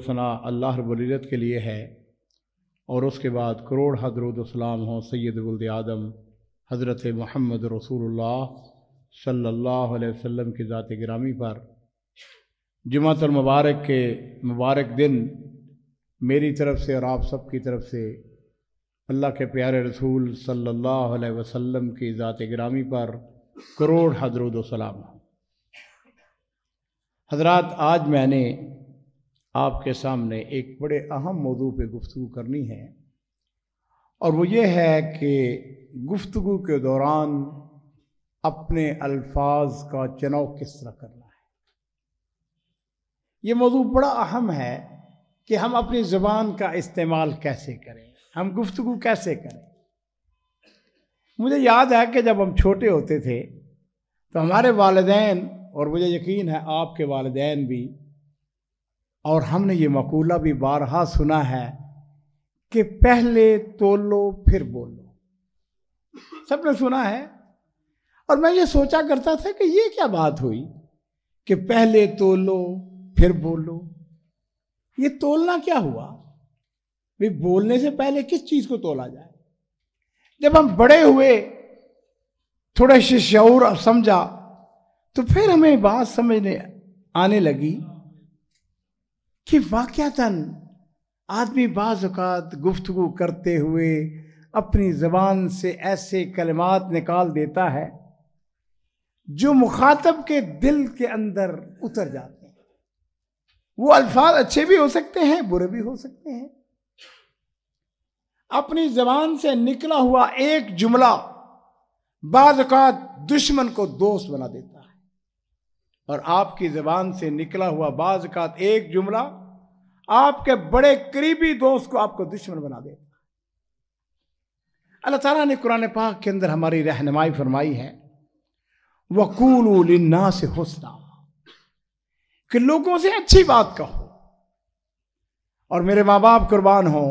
सना अल्लाह रब्बुल इज़्ज़त के लिए है और उसके बाद करोड़ दरूद व सलाम हो सैयद वुल्द आदम हज़रत मोहम्मद रसूलुल्लाह सल्लल्लाहु अलैहि वसल्लम की ज़ात गिरामी पर जुमातुल मुबारक के मुबारक दिन मेरी तरफ से और आप सब की तरफ से अल्लाह के प्यारे रसूल सल्लल्लाहु अलैहि वसल्लम की ज़ात गिरामी पर करोड़ दरूद व सलाम। हज़रात, आज मैंने आपके सामने एक बड़े अहम मौजू पे गुफ्तगू करनी है और वो ये है कि गुफ्तगू के दौरान अपने अल्फाज का चुनाव किस तरह करना है। ये मौजू बड़ा अहम है कि हम अपनी ज़ुबान का इस्तेमाल कैसे करें, हम गुफ्तगू कैसे करें। मुझे याद है कि जब हम छोटे होते थे तो हमारे वालिदैन, और मुझे यकीन है आपके वालिदैन भी, और हमने ये मकूला भी बारहा सुना है कि पहले तोलो फिर बोलो। सबने सुना है। और मैं ये सोचा करता था कि ये क्या बात हुई कि पहले तोलो फिर बोलो। ये तोलना क्या हुआ भाई? बोलने से पहले किस चीज को तोला जाए? जब हम बड़े हुए, थोड़ा से शऊर समझा, तो फिर हमें बात समझने आने लगी कि वाक़यातन आदमी बाज़ औक़ात गुफ्तगू करते हुए अपनी ज़बान से ऐसे कलिमात निकाल देता है जो मुखातब के दिल के अंदर उतर जाते हैं। वो अल्फाज अच्छे भी हो सकते हैं, बुरे भी हो सकते हैं। अपनी ज़बान से निकला हुआ एक जुमला बाज़ औक़ात दुश्मन को दोस्त बना देता है, और आपकी ज़बान से निकला हुआ बाज़ औक़ात एक जुमला आपके बड़े करीबी दोस्त को आपको दुश्मन बना देता है। अल्लाह ताला ने कुरान पाक के अंदर हमारी रहनुमाई फरमाई है, वक़ूलू लिन्नासि हुस्ना, कि लोगों से अच्छी बात कहो। और मेरे माँ बाप कुर्बान हो,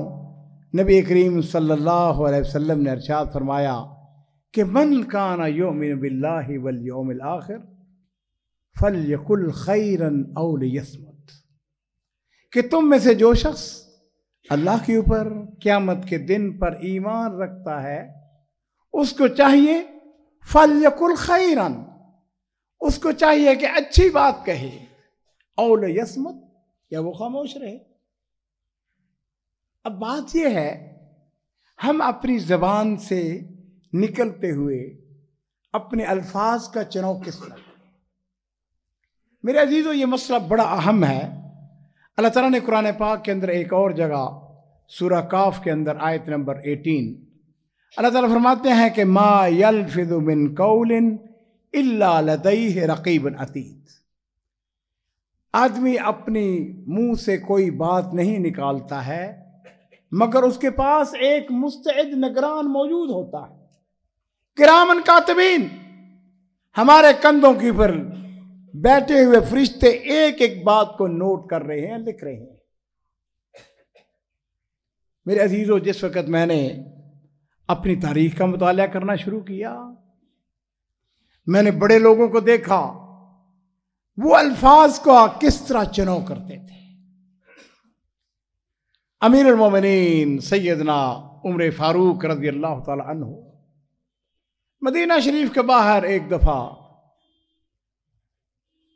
नबी करीम सल्लल्लाहु अलैहि वसल्लम ने इरशाद फरमाया कि मन काना युमिनु बिल्लाहि वल यौमिल आखिर फल्यकुल खैरन औ लियस्मुत, कि तुम में से जो शख्स अल्लाह के ऊपर क़यामत के दिन पर ईमान रखता है उसको चाहिए फल्यकुल खैरन, उसको चाहिए कि अच्छी बात कहे, औ लियस्मुत, या वो खामोश रहे। अब बात यह है, हम अपनी ज़बान से निकलते हुए अपने अल्फाज का चुनाव किस तरह करें। मेरे अजीज़ों, ये मसला बड़ा अहम है। अल्लाह ताला ने कुरान पाक के अंदर एक और जगह सूरह काफ के अंदर आयत नंबर 18 अल्लाह ताला फरमाते हैं कि मा यल्फिज़ु मिन कौलिन इल्ला लदैहि रक़ीबुन अतीद। आदमी अपनी मुंह से कोई बात नहीं निकालता है मगर उसके पास एक मुस्तइद निगरान मौजूद होता है। किरामन कातिबीन, हमारे कंधों के ऊपर बैठे हुए फरिश्ते एक एक बात को नोट कर रहे हैं, लिख रहे हैं। मेरे अजीजों, जिस वक़्त मैंने अपनी तारीख का मुताला करना शुरू किया, मैंने बड़े लोगों को देखा वो अल्फाज को किस तरह चुनाव करते थे। अमीरुल मोमिनीन सैयदना उमर फारूक रज़ी अल्लाह ताला अन्हु मदीना शरीफ के बाहर एक दफ़ा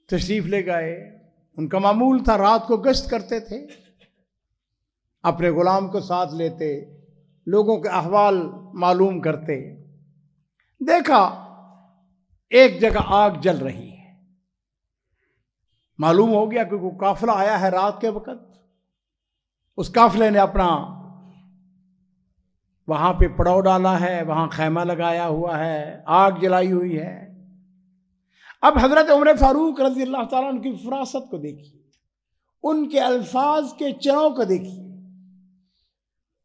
तशरीफ ले गए। उनका मामूल था, रात को गश्त करते थे, अपने गुलाम को साथ लेते, लोगों के अहवाल मालूम करते। देखा एक जगह आग जल रही है। मालूम हो गया कि कोई काफिला आया है रात के वक्त। उस काफिले ने अपना वहां पे पड़ाव डाला है, वहां खैमा लगाया हुआ है, आग जलाई हुई है। अब हजरत उमर फारूक रज़ी अल्लाह ताला उनकी फरासत को देखिए, उनके अल्फाज के चुनाव को देखिए।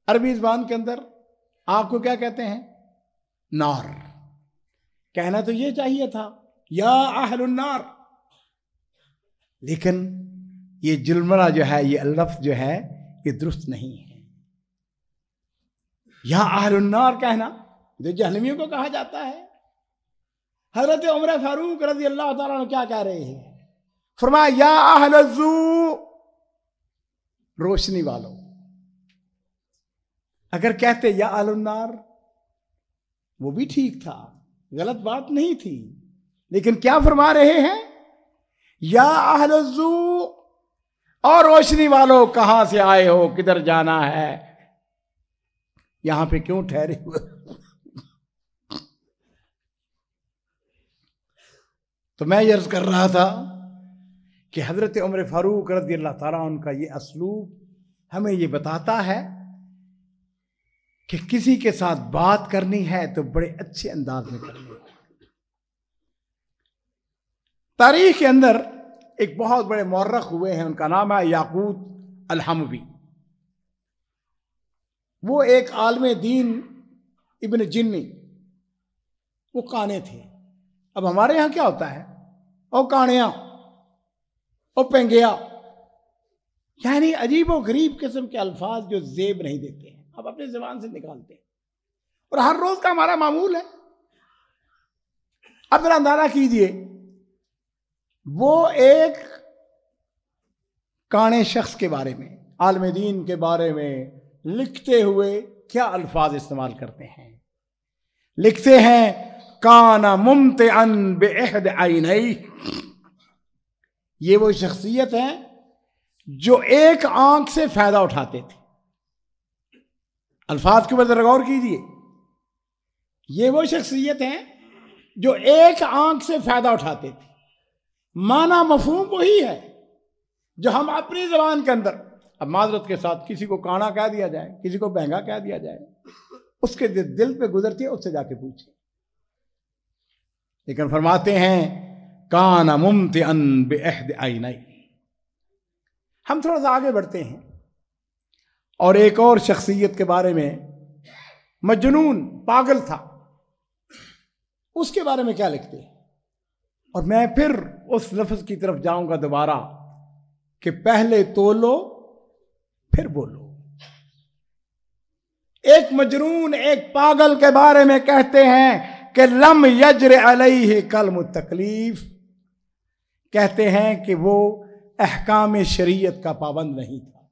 अरबी ज़बान के अंदर आग को क्या कहते हैं? नार। कहना तो ये चाहिए था या अहलुन नार, लेकिन ये जुल्मना जो है, ये लफ्ज़ जो है, ये दुरुस्त नहीं है। या अहलुन नार कहना जो जहलमियों को कहा जाता है। हजरत उमर फारूक रज़ी अल्लाह ताला अन्हु क्या कह रहे हैं? फरमाया या अहल ज़ू, रोशनी वालों। अगर कहते या अहलुन्नार, वो भी ठीक था, गलत बात नहीं थी, लेकिन क्या फरमा रहे हैं, या अहलुज्जू, और रोशनी वालों कहां से आए हो, किधर जाना है, यहां पे क्यों ठहरे हुए। तो मैं ये अर्ज कर रहा था कि हजरत उमर फारूक रज़ी अल्लाह ताला उनका ये असलूब हमें ये बताता है कि किसी के साथ बात करनी है तो बड़े अच्छे अंदाज में करनी है। तारीख के अंदर एक बहुत बड़े मौर्रख हुए हैं, उनका नाम है याकूत अल-हमवी। वो एक आलम दीन इब्न जिन्नी, वो काने थे। अब हमारे यहां क्या होता है, ओ कानिया, ओ पेंगिया, यानी अजीब व गरीब किस्म के अल्फाज जो जेब नहीं देते हैं, अब अपनी जुबान से निकालते हैं और हर रोज का हमारा मामूल है। अब जरा अंदाजा कीजिए, वो एक काने शख्स के बारे में, आलम दीन के बारे में लिखते हुए क्या अल्फाज इस्तेमाल करते हैं। लिखते हैं, काना मुम्तिअन बिअहद आइनई, ये वो शख्सियत है जो एक आंख से फायदा उठाते थे। अल्फाज के ऊपर गौर कीजिए, ये वो शख्सियत है जो एक आंख से फायदा उठाते थे। माना मफहूम वही है जो हम अपनी जबान के अंदर, अब माजरत के साथ किसी को काना कह दिया जाए, किसी को बहंगा कह दिया जाए, उसके दिल पे गुजरती है, उससे जाके पूछे। लेकिन फरमाते हैं, काना मुम्तिअन बिअहद आइनई। हम थोड़ा सा आगे बढ़ते हैं और एक और शख्सियत के बारे में, मजनून, पागल था, उसके बारे में क्या लिखते हैं। और मैं फिर उस लफ्ज की तरफ जाऊंगा दोबारा कि पहले तोलो फिर बोलो। एक मजनून, एक पागल के बारे में कहते हैं कि लम यजर अलैहि कलम तकलीफ, कहते हैं कि वो अहकाम शरीयत का पाबंद नहीं था।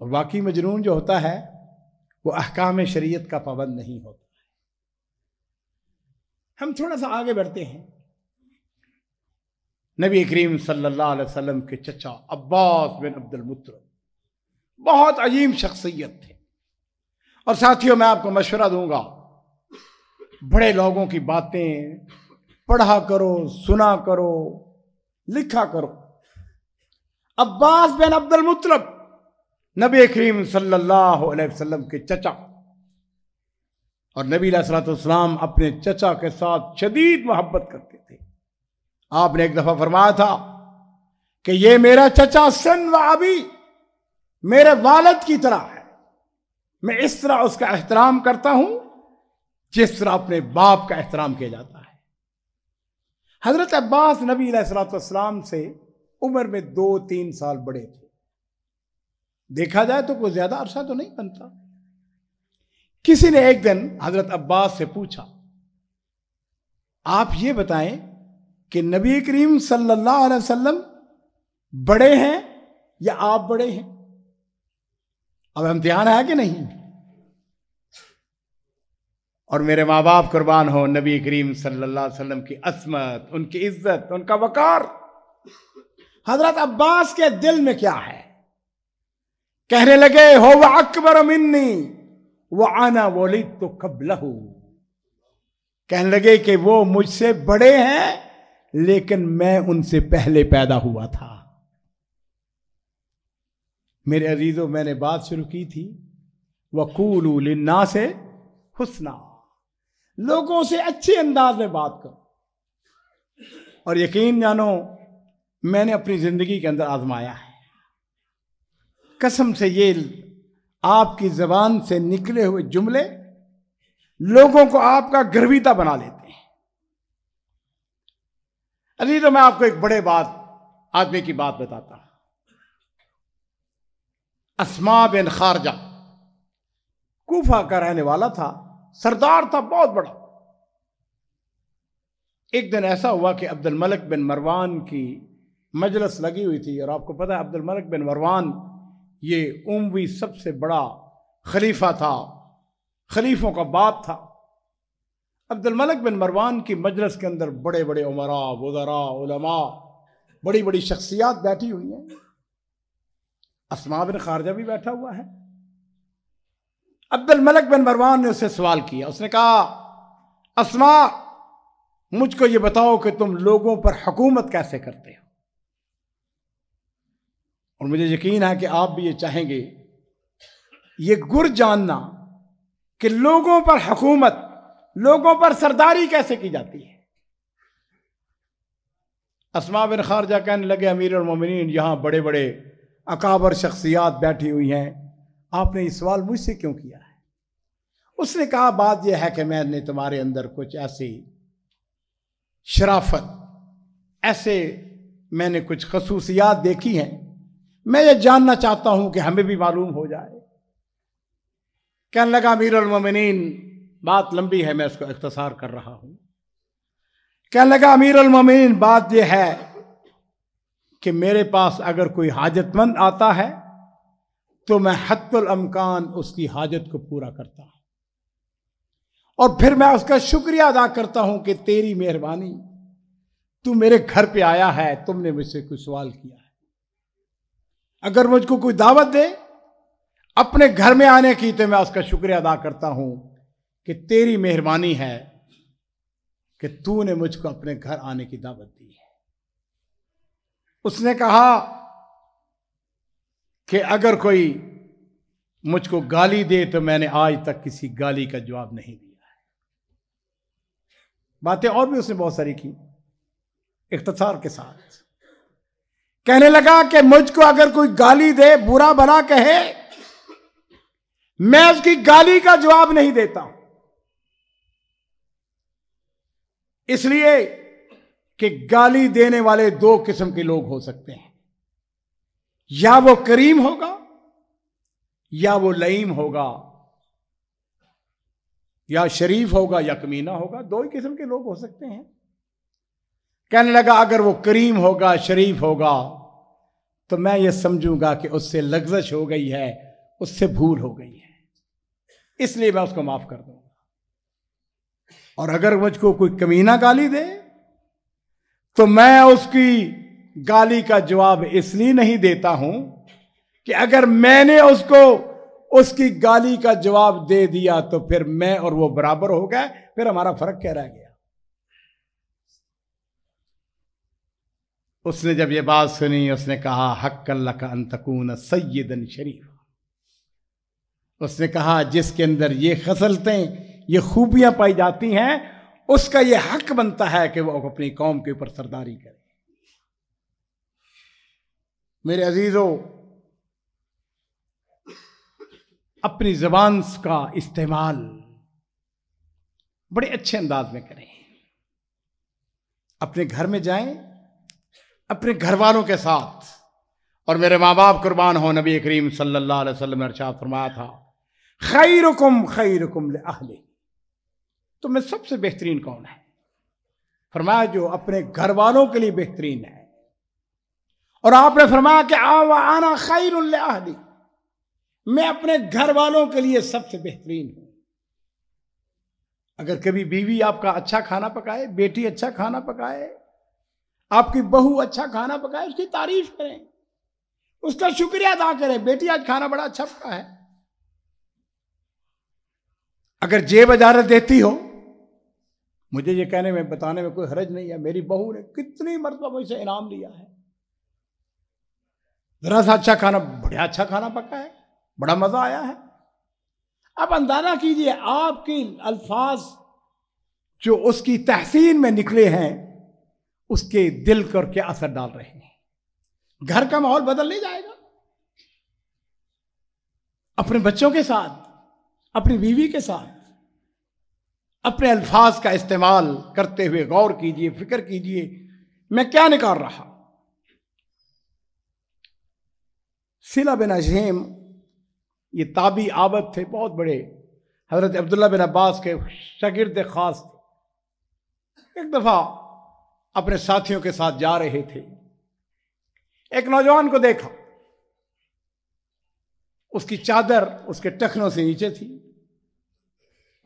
और बाकी मजनून जो होता है वो अहकाम शरीयत का पाबंद नहीं होता। हम थोड़ा सा आगे बढ़ते हैं। नबी करीम सल्लल्लाहु अलैहि वसल्लम के चचा अब्बास बिन अब्दुल मुत्तलिब बहुत अजीम शख्सियत थे। और साथियों, मैं आपको मशवरा दूंगा, बड़े लोगों की बातें पढ़ा करो, सुना करो, लिखा करो। अब्बास बिन अब्दुल मुत्तलिब नबी करीम सल्लल्लाहु अलैहि वसल्लम के चचा, और नबी अलैहिस्सलाम अपने चचा के साथ शदीद मोहब्बत करते थे। आपने एक दफा फरमाया था कि ये मेरा चचा सन व अबी, मेरे वालिद की तरह है, मैं इस तरह उसका एहतराम करता हूं जिस तरह अपने बाप का एहतराम किया जाता है। हजरत अब्बास नबी अलैहिस्सलाम से उम्र में 2-3 साल बड़े थे। देखा जाए तो कोई ज्यादा अरसा तो नहीं बनता। किसी ने एक दिन हजरत अब्बास से पूछा, आप ये बताएं कि नबी करीम सल्लल्लाहु अलैहि वसल्लम बड़े हैं या आप बड़े हैं? अब इम्तिहान है कि नहीं? और मेरे माँ बाप कुर्बान हो, नबी करीम सल्लल्लाहु अलैहि वसल्लम की अस्मत, उनकी इज्जत, उनका वकार, हजरत अब्बास के दिल में क्या है? कहने लगे, हो वह अकबर मिन्नी वो आना वोलिद तो कबलहू, कहने लगे कि वो मुझसे बड़े हैं लेकिन मैं उनसे पहले पैदा हुआ था। मेरे अजीजों, मैंने बात शुरू की थी, वकूलू लिन्नास हुस्ना, लोगों से अच्छे अंदाज में बात करो। और यकीन जानो, मैंने अपनी जिंदगी के अंदर आजमाया है। कसम से, ये आपकी जबान से निकले हुए जुमले लोगों को आपका गर्विता बना लेते हैं। अजीजों, मैं आपको एक बड़े आदमी की बात बताता हूं। अस्मा बिन खारजा कूफा का रहने वाला था, सरदार था बहुत बड़ा। एक दिन ऐसा हुआ कि अब्दुल मलिक बिन मरवान की मजलिस लगी हुई थी। और आपको पता है अब्दुल मलिक बिन मरवान ये उमवी सबसे बड़ा खलीफा था, खलीफों का बाप था। अब्दुल मलिक बिन मरवान की मजलिस के अंदर बड़े बड़े उमरा, वज़रा, उलमा, बड़ी बड़ी शख्सियात बैठी हुई हैं। अस्मा बिन खारजा भी बैठा हुआ है। अब्दुल मलिक बिन मरवान ने उससे सवाल किया। उसने कहा, अस्मा, मुझको ये बताओ कि तुम लोगों पर हुकूमत कैसे करते हो? और मुझे यकीन है कि आप भी ये चाहेंगे, ये गुर जानना कि लोगों पर हुकूमत, लोगों पर सरदारी कैसे की जाती है। अस्मा बिन खारजा कहने लगे, अमीरुल मोमिनीन, यहां बड़े बड़े अकाबर शख्सियात बैठी हुई हैं, आपने ये सवाल मुझसे क्यों किया है? उसने कहा, बात यह है कि मैंने तुम्हारे अंदर कुछ ऐसी शराफत, ऐसे मैंने कुछ खसूसियात देखी हैं, मैं ये जानना चाहता हूं कि हमें भी मालूम हो जाए। कहने लगा, अमीरुल मोमिनीन, बात लंबी है, मैं इसको इख्तिसार कर रहा हूं। कहने लगा, अमीरुल मोमिनीन, बात यह है कि मेरे पास अगर कोई हाजतमंद आता है तो मैं हत्तुल अमकान उसकी हाजत को पूरा करता हूं, और फिर मैं उसका शुक्रिया अदा करता हूं कि तेरी मेहरबानी, तू मेरे घर पे आया है, तुमने मुझसे कोई सवाल किया है। अगर मुझको कोई दावत दे अपने घर में आने की, तो मैं उसका शुक्रिया अदा करता हूं कि तेरी मेहरबानी है कि तूने मुझको अपने घर आने की दावत दी है। उसने कहा कि अगर कोई मुझको गाली दे तो मैंने आज तक किसी गाली का जवाब नहीं दिया है। बातें और भी उसने बहुत सारी की इख्तिसार के साथ। कहने लगा कि मुझको अगर कोई गाली दे, बुरा भला कहे, मैं उसकी गाली का जवाब नहीं देता हूं, इसलिए कि गाली देने वाले दो किस्म के लोग हो सकते हैं, या वो करीम होगा या वो लईम होगा, या शरीफ होगा या कमीना होगा, दो ही किस्म के लोग हो सकते हैं। कहने लगा, अगर वो करीम होगा, शरीफ होगा, तो मैं ये समझूंगा कि उससे लग्जश हो गई है, उससे भूल हो गई है, इसलिए मैं उसको माफ कर दूंगा। और अगर मुझको कोई कमीना गाली दे तो मैं उसकी गाली का जवाब इसलिए नहीं देता हूं कि अगर मैंने उसको उसकी गाली का जवाब दे दिया तो फिर मैं और वो बराबर हो गए, फिर हमारा फर्क क्या रह गया। उसने जब ये बात सुनी, उसने कहा, हक्कल लका अन तकून सय्यदन शरीफ। उसने कहा, जिसके अंदर ये खसलतें, ये खूबियां पाई जाती हैं, उसका ये हक बनता है कि वो अपनी कौम के ऊपर सरदारी करे। मेरे अजीजों, अपनी जबान का इस्तेमाल बड़े अच्छे अंदाज में करें। अपने घर में जाएं, अपने घर वालों के साथ, और मेरे माँ बाप कुर्बान हो, नबी करीम सल्लल्लाहु अलैहि वसल्लम ने इरशाद फरमाया था, खैरुकुम खैरुकुम लिअहली, तो में सबसे बेहतरीन कौन है? फरमाया, जो अपने घर वालों के लिए बेहतरीन है। और आपने फरमाया कि आना खैरुल लिअहली, मैं अपने घर वालों के लिए सबसे बेहतरीन हूं। अगर कभी बीवी आपका अच्छा खाना पकाए, बेटी अच्छा खाना पकाए, आपकी बहू अच्छा खाना पकाए, उसकी तारीफ करें, उसका शुक्रिया अदा करें, बेटी आज खाना बड़ा अच्छा पका है। अगर जेब इजाजत देती हो, मुझे ये कहने में, बताने में कोई हर्ज नहीं है, मेरी बहू ने कितनी मरतबा मुझसे इनाम लिया है, जरा सा अच्छा खाना, बड़ा अच्छा खाना पका है, बड़ा मजा आया है। अब अंदाजा कीजिए आपके अल्फाज जो उसकी तहसीन में निकले हैं, उसके दिल पर क्या असर डाल रहे हैं। घर का माहौल बदल नहीं जाएगा। अपने बच्चों के साथ, अपनी बीवी के साथ अपने अल्फाज का इस्तेमाल करते हुए गौर कीजिए, फिक्र कीजिए, मैं क्या निकाल रहा। सिला बिन अशेम ये ताबी आबद थे, बहुत बड़े, हजरत अब्दुल्ला बिन अब्बास के शागिर्द खास थे। एक दफा अपने साथियों के साथ जा रहे थे, एक नौजवान को देखा, उसकी चादर उसके टखनों से नीचे थी।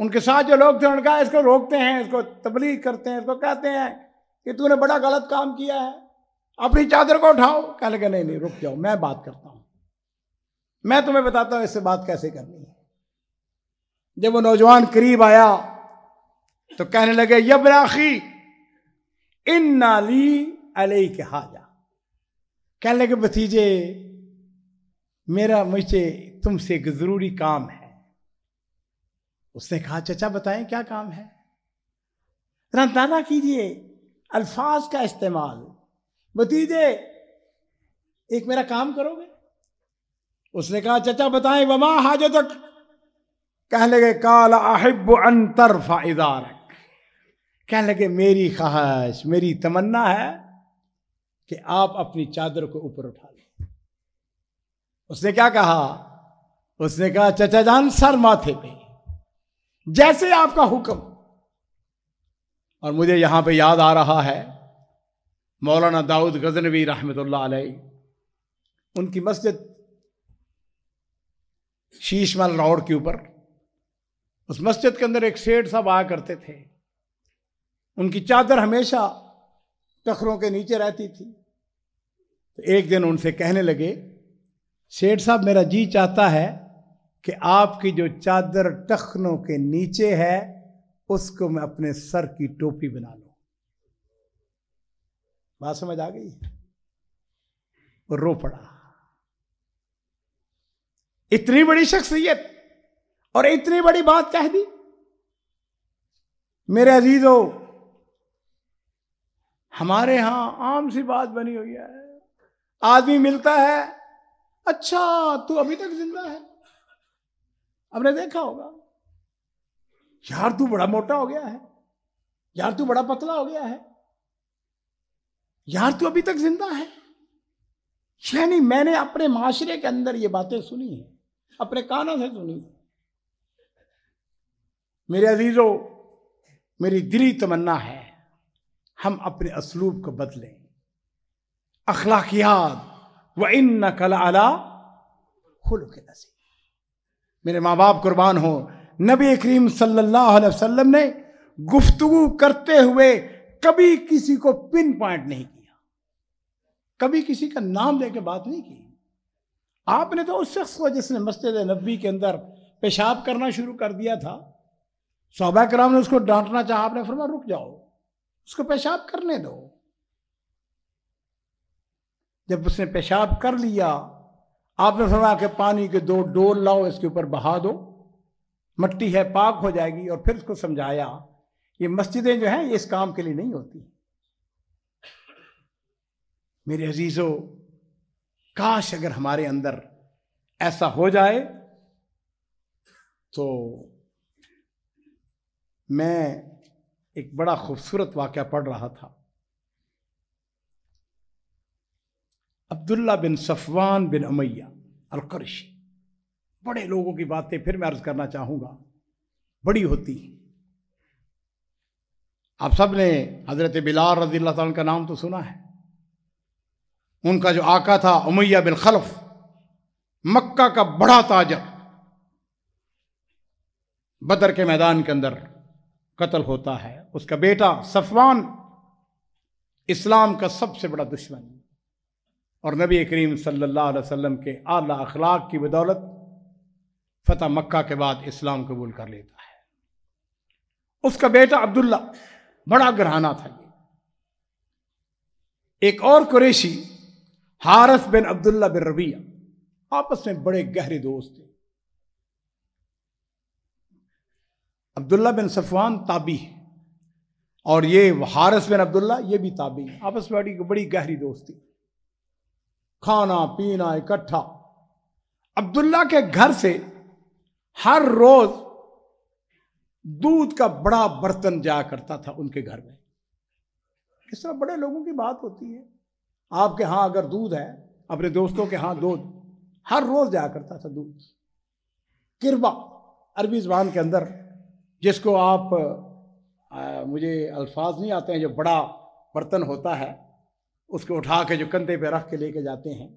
उनके साथ जो लोग थे उन्होंने कहा इसको रोकते हैं, इसको तबलीग करते हैं, इसको कहते हैं कि तूने बड़ा गलत काम किया है, अपनी चादर को उठाओ। कहने लगे नहीं नहीं, रुक जाओ, मैं बात करता हूं, मैं तुम्हें बताता हूं इससे बात कैसे करनी है। जब वो नौजवान करीब आया तो कहने लगे यब्न अखी इन्ना ली अलैका हाजा। कहने लगे भतीजे, मेरा मुझसे तुमसे एक जरूरी काम है। उसने कहा चचा बताएं क्या काम है, अंदाजा कीजिए अल्फाज का इस्तेमाल। भतीजे एक मेरा काम करोगे? उसने कहा चचा बताएं वमा हाजतक। कहने लगे काला अहिब्बु अन तरफा इज़ारक। कहने लगे मेरी ख्वाहिश, मेरी तमन्ना है कि आप अपनी चादर को ऊपर उठा लें। उसने क्या कहा? उसने कहा चचा जान सर माथे पे, जैसे आपका हुक्म। और मुझे यहां पे याद आ रहा है मौलाना दाऊद गजनवी रहमतुल्लाह अलैह, उनकी मस्जिद शीशमहल रोड के ऊपर, उस मस्जिद के अंदर एक सेठ साहब आया करते थे। उनकी चादर हमेशा टखरों के नीचे रहती थी। तो एक दिन उनसे कहने लगे सेठ साहब मेरा जी चाहता है कि आपकी जो चादर टखनों के नीचे है उसको मैं अपने सर की टोपी बना लूं। बात समझ आ गई? वो रो पड़ा। इतनी बड़ी शख्सियत और इतनी बड़ी बात कह दी। मेरे अजीजों, हमारे यहां आम सी बात बनी हुई है, आदमी मिलता है, अच्छा तू अभी तक जिंदा है? आपने देखा होगा, यार तू बड़ा मोटा हो गया है, यार तू बड़ा पतला हो गया है, यार तू अभी तक जिंदा है। यानी मैंने अपने माशरे के अंदर ये बातें सुनी है, अपने कानों से सुनी है। मेरे अजीजों, मेरी दिली तमन्ना है हम अपने असलूब को बदलें। अखलाकियात व इन्नका लअला खुलुक़िन अज़ीम। मेरे माँ बाप कुर्बान हो, नबी करीम सल्लल्लाहु अलैहि वसल्लम ने गुफ्तगू करते हुए कभी किसी को पिन पॉइंट नहीं किया, कभी किसी का नाम लेके बात नहीं की। आपने तो उस शख्स को जिसने मस्जिद नबवी के अंदर पेशाब करना शुरू कर दिया था, सहाबा किराम ने उसको डांटना चाहा, आपने फरमाया रुक जाओ, उसको पेशाब करने दो। जब उसने पेशाब कर लिया, आपने फरमाया कि पानी के 2 डोल लाओ, इसके ऊपर बहा दो, मट्टी है पाक हो जाएगी। और फिर उसको समझाया ये मस्जिदें जो हैं ये इस काम के लिए नहीं होती। मेरे अजीजों, काश अगर हमारे अंदर ऐसा हो जाए। तो मैं एक बड़ा खूबसूरत वाक़या पढ़ रहा था। अब्दुल्ला बिन सफवान बिन उमैया अल-कुरैशी, बड़े लोगों की बातें फिर मैं अर्ज करना चाहूंगा, बड़ी होती हैं। आप सब ने हजरत बिलाल रज़ियल्लाहु अन्हु का नाम तो सुना है। उनका जो आका था उमैया बिन खलफ, मक्का का बड़ा ताजर, बदर के मैदान के अंदर कत्ल होता है। उसका बेटा सफवान इस्लाम का सबसे बड़ा दुश्मन, और नबी करीम सल्लल्लाहु अलैहि वसल्लम के आला अखलाक की बदौलत फतह मक्का के बाद इस्लाम कबूल कर लेता है। उसका बेटा अब्दुल्ला बड़ा घराना था। ये एक और कुरैशी हारिस बिन अब्दुल्ला बिन रबिया, आपस में बड़े गहरे दोस्त थे। अब्दुल्ला बिन सफवान ताबी है और ये हारिस बिन अब्दुल्ला ये भी ताबी है। आपस में बड़ी गहरी दोस्ती, खाना पीना इकट्ठा। अब्दुल्ला के घर से हर रोज दूध का बड़ा बर्तन जाया करता था उनके घर में। किस तरह बड़े लोगों की बात होती है। आपके यहाँ अगर दूध है, अपने दोस्तों के यहाँ दूध हर रोज जाया करता था। दूध किरबा अरबी ज़बान के अंदर, जिसको आप मुझे अल्फाज नहीं आते हैं, जो बड़ा बर्तन होता है उसको उठा के जो कंधे पे रख के लेके जाते हैं,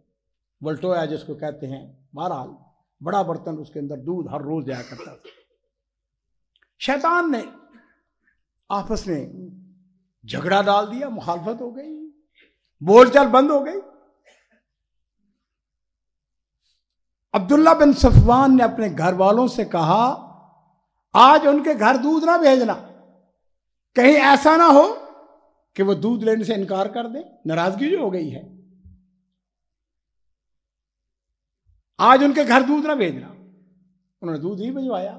वल्टोया जिसको कहते हैं। बहरहाल बड़ा बर्तन, उसके अंदर दूध हर रोज जाया करता था। शैतान ने आपस में झगड़ा डाल दिया, मुखालफत हो गई, बोलचाल बंद हो गई। अब्दुल्ला बिन सफवान ने अपने घर वालों से कहा, आज उनके घर दूध ना भेजना, कहीं ऐसा ना हो कि वो दूध लेने से इनकार कर दे। नाराजगी जो हो गई है, आज उनके घर दूध ना भेजना। उन्होंने दूध ही भिजवाया।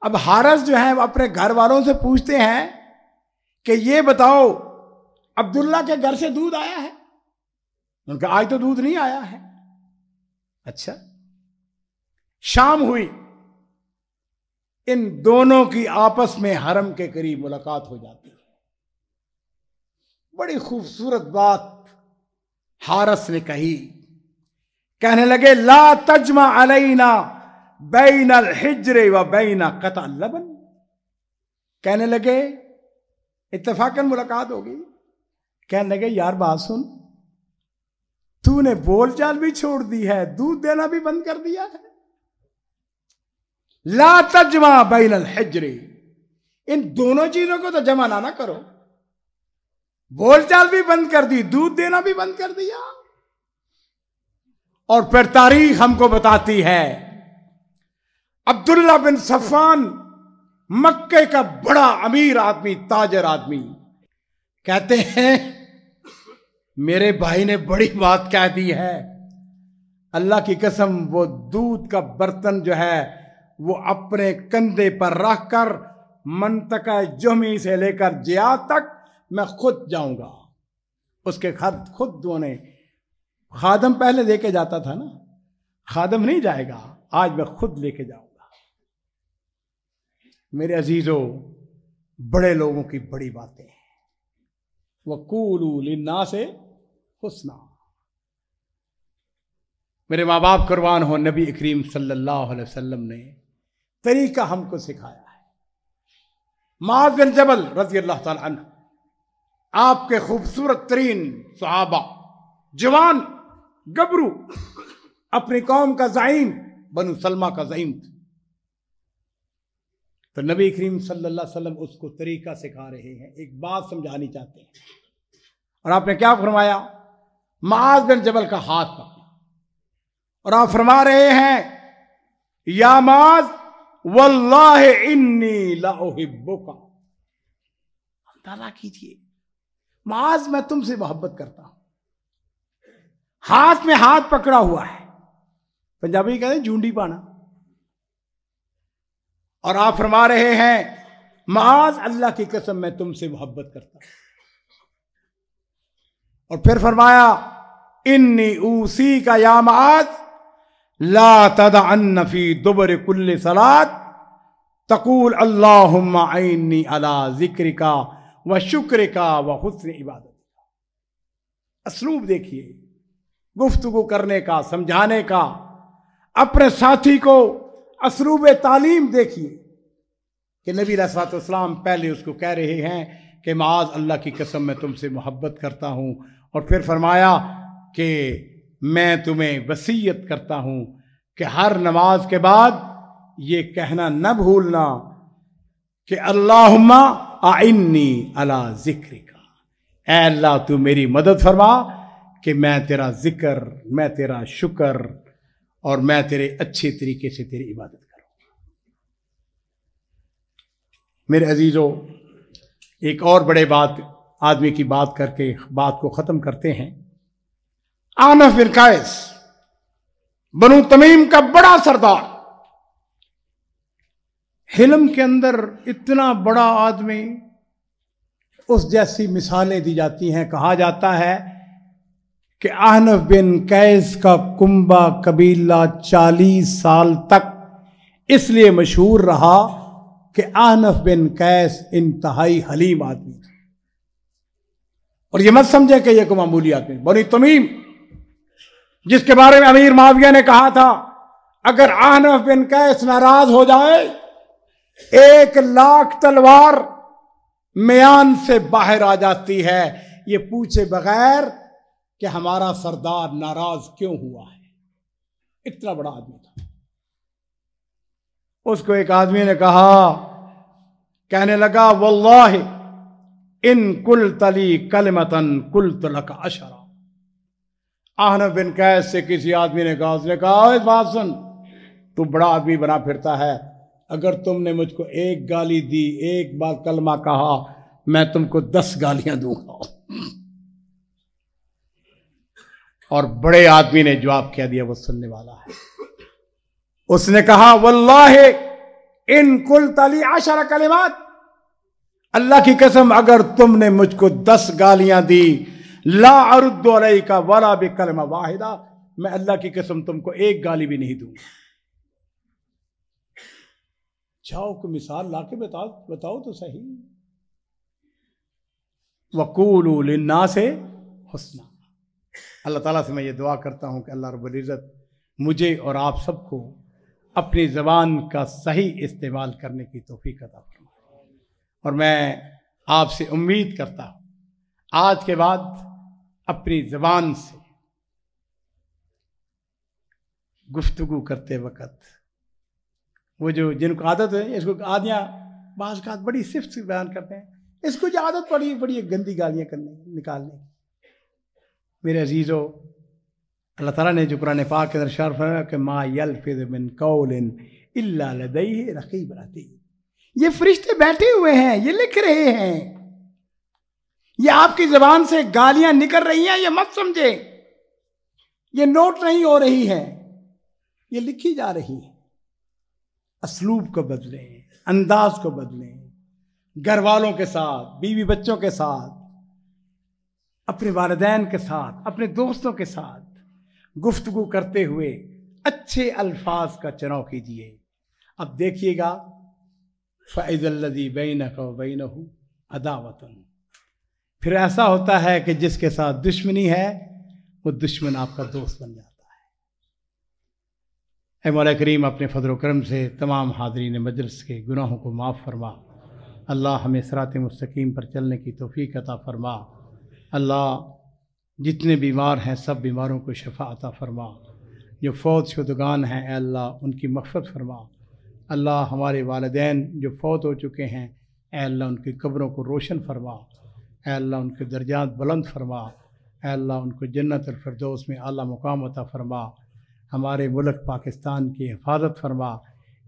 अब हारिस जो है वो अपने घर वालों से पूछते हैं कि ये बताओ, अब्दुल्ला के घर से दूध आया है? उनका आज तो दूध नहीं आया है। अच्छा, शाम हुई, इन दोनों की आपस में हरम के करीब मुलाकात हो जाती है। बड़ी खूबसूरत बात हारिस ने कही, कहने लगे, ला तजमा अलैना बैन अल हिज्र व बैन कता लबन। कहने लगे, इत्तफाकन मुलाकात होगी। कहने लगे, यार बात सुन, तूने बोलचाल भी छोड़ दी है, दूध देना भी बंद कर दिया है। ला तजमा बैन अल हिज्र, इन दोनों चीजों को तो जमा ना करो। बोलचाल भी बंद कर दी, दूध देना भी बंद कर दिया। और फिर तारीख हमको बताती है, अब्दुल्ला बिन सफवान मक्के का बड़ा अमीर आदमी, ताजर आदमी, कहते हैं मेरे भाई ने बड़ी बात कह दी है। अल्लाह की कसम, वो दूध का बर्तन जो है वो अपने कंधे पर रखकर मंतका जुहमी से लेकर जिया तक मैं खुद जाऊंगा। उसके खुद दोने खादम पहले लेके जाता था ना, खादम नहीं जाएगा, आज मैं खुद लेके जाऊंगा। मेरे अजीजों, बड़े लोगों की बड़ी बातें हैं। वक़ूलू लिन्नासे हुस्ना। मेरे माँ बाप कुर्बान हो, नबी करीम सल्लल्लाहु अलैहि वसल्लम ने तरीका हमको सिखाया है। मुआज़ बिन जबल रज़ी अल्लाह ताला अन्हु, आपके खूबसूरत तरीन सहाबा, जवान गबरू, अपनी कौम का ज़ाइम, बनु सलमा का ज़ाइम। तो नबी करीम सल्लल्लाहु अलैहि वसल्लम उसको तरीका सिखा रहे हैं, एक बात समझानी चाहते हैं। और आपने क्या फरमाया? मुआज़ बिन जबल का हाथ पकड़ा और आप फरमा रहे हैं, या मुआज़ वल्लाहि इन्नी ला उहिब्बुका। अंदाज़ा कीजिए, मुआज़ मैं तुमसे मोहब्बत करता हूं। हाथ में हाथ पकड़ा हुआ है, पंजाबी कहते हैं झूंडी पाना। और आप फरमा रहे हैं, मुआज़ अल्लाह की कसम मैं तुमसे मोहब्बत करता हूं। और फिर फरमाया, इन्नी ऊसी का या मुआज़ ला तदअन्न फी दुबर कुल्ल सलात तकूल अल्लाहुम्मा ऐन्नी अला ज़िक्रिका व शुक्रिका व हुस्न इबादतिका। असलूब देखिए, गुफ्तगू करने का, समझाने का, अपने साथी को असलूब तालीम देखिए कि नबी अलैहिस्सलातु वस्सलाम पहले उसको कह रहे हैं कि मुआज़ अल्लाह की कसम मैं तुमसे मोहब्बत करता हूँ। और फिर फरमाया कि मैं तुम्हें वसीयत करता हूँ कि हर नमाज के बाद ये कहना न भूलना कि अल्लाहुम्मा आइन्नी अला ज़िक्रिका, ऐ अल्लाह तू मेरी मदद फरमा कि मैं तेरा जिक्र, मैं तेरा शुक्र और मैं तेरे अच्छे तरीके से तेरी इबादत करूँ। मेरे अजीजों, एक और बड़े बात आदमी की बात करके बात को ख़त्म करते हैं। आनफ बिन कैस, बनु तमीम का बड़ा सरदार, हिल्म के अंदर इतना बड़ा आदमी, उस जैसी मिसालें दी जाती हैं। कहा जाता है कि आनफ बिन कैस का कुंबा कबीला 40 साल तक इसलिए मशहूर रहा कि आनफ बिन कैस इंतहाई हलीम आदमी था। और ये मत समझे कि यह कोई मामूली आदमी। बनी तमीम, जिसके बारे में अमीर माविया ने कहा था, अगर आनफ बिन कैस नाराज हो जाए 1 लाख तलवार म्यान से बाहर आ जाती है, ये पूछे बगैर कि हमारा सरदार नाराज क्यों हुआ है। इतना बड़ा आदमी था। उसको एक आदमी ने कहा, कहने लगा, वल्लाहि इन कुल तली कलमतन कुल तलक अशरा। आहनफ बिन कैस से किसी आदमी ने कहा, उसने कहा, इस बात सुन, तू बड़ा आदमी बना फिरता है, अगर तुमने मुझको एक गाली दी, एक बार कलमा कहा, मैं तुमको 10 गालियां दूंगा। और बड़े आदमी ने जवाब क्या दिया, वो सुनने वाला है। उसने कहा, वल्लाहि इन कुल तली अशरा कलिमात, अल्लाह की कसम अगर तुमने मुझको 10 गालियां दी, ला अरुद्दु अलैका वला बिकलमा वाहिदा, मैं अल्लाह की कसम तुमको एक गाली भी नहीं दूंगा। जाओ को मिसाल लाके बताओ तो सही। वकूलू लिन्नासे हुस्ना। अल्लाह ताला से मैं ये दुआ करता हूँ कि अल्लाह रब्बुल इज़्ज़त मुझे और आप सबको अपनी ज़बान का सही इस्तेमाल करने की तौफीक अता फरमाए। और मैं आपसे उम्मीद करता हूँ आज के बाद अपनी ज़बान से गुफ्तगू करते वक़्त वो जो जिनको आदत है, इसको आदियाँ बाज़ का बड़ी सिफ्त से बयान करते हैं, इसको जो आदत पड़ी बड़ी गंदी गालियाँ करने निकालने की। मेरे अजीज़ों, अल्लाह ताला ने जो कुरान पाक के अंदर इरशाद फरमाया कि मा यल्फिज़ मिन कौलिन इल्ला लदैहि रक़ीबुन अतीद, ये फरिश्ते बैठे हुए हैं, ये लिख रहे हैं। ये आपकी ज़बान से गालियां निकल रही हैं, ये मत समझे, ये नोट नहीं हो रही है, ये लिखी जा रही है। असलूब को बदलें, अंदाज को बदलें, घर वालों के साथ, बीवी बच्चों के साथ, अपने वालिदैन के साथ, अपने दोस्तों के साथ गुफ्तगू करते हुए अच्छे अल्फाज का चुनाव कीजिए। अब देखिएगा, फ़इज़ल्लज़ी बैनक व बैनहु अदावतुन, फिर ऐसा होता है कि जिसके साथ दुश्मनी है वो दुश्मन आपका दोस्त बन जाता है। ऐ मौला करीम अपने फज़ल व करम से तमाम हाज़रीन मजलिस के गुनाहों को माफ़ फरमा। अल्लाह हमें सिरात मुस्तकीम पर चलने की तौफ़ीक अता फरमा। अल्लाह जितने बीमार हैं सब बीमारों को शफ़ा अता फरमा। जो फ़ौत शुदगान हैं ऐ अल्लाह उनकी मग़फ़िरत फरमा। अल्लाह हमारे वालिदैन जो फ़ौत हो चुके हैं ऐ अल्लाह उनकी कब्रों को रोशन फरमा। ऐ अल्लाह उनके दर्जात बुलंद फरमा। ऐ अल्लाह उनको जन्नतुल फ़िरदौस में आला मुकाम अता फरमा। हमारे मुल्क पाकिस्तान की हिफाजत फरमा।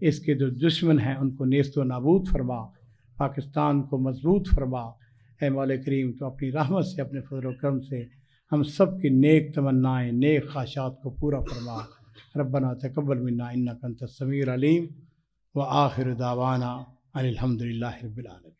इसके जो दुश्मन हैं उनको नेस्त व नाबूद फरमा। पाकिस्तान को मजबूत फरमा। ऐ मौला करीम तो अपनी रहमत से, अपने फज़ल व करम से हम सब की नेक तमन्नाएँ, नेक ख्वाहिशात को पूरा फरमा। रब्बना तक़ब्बल मिन्ना इन्नका अंतस समीउल अलीम व आखिर दावाना अनिल हम्दुलिल्लाहि रब्बिल आलमीन।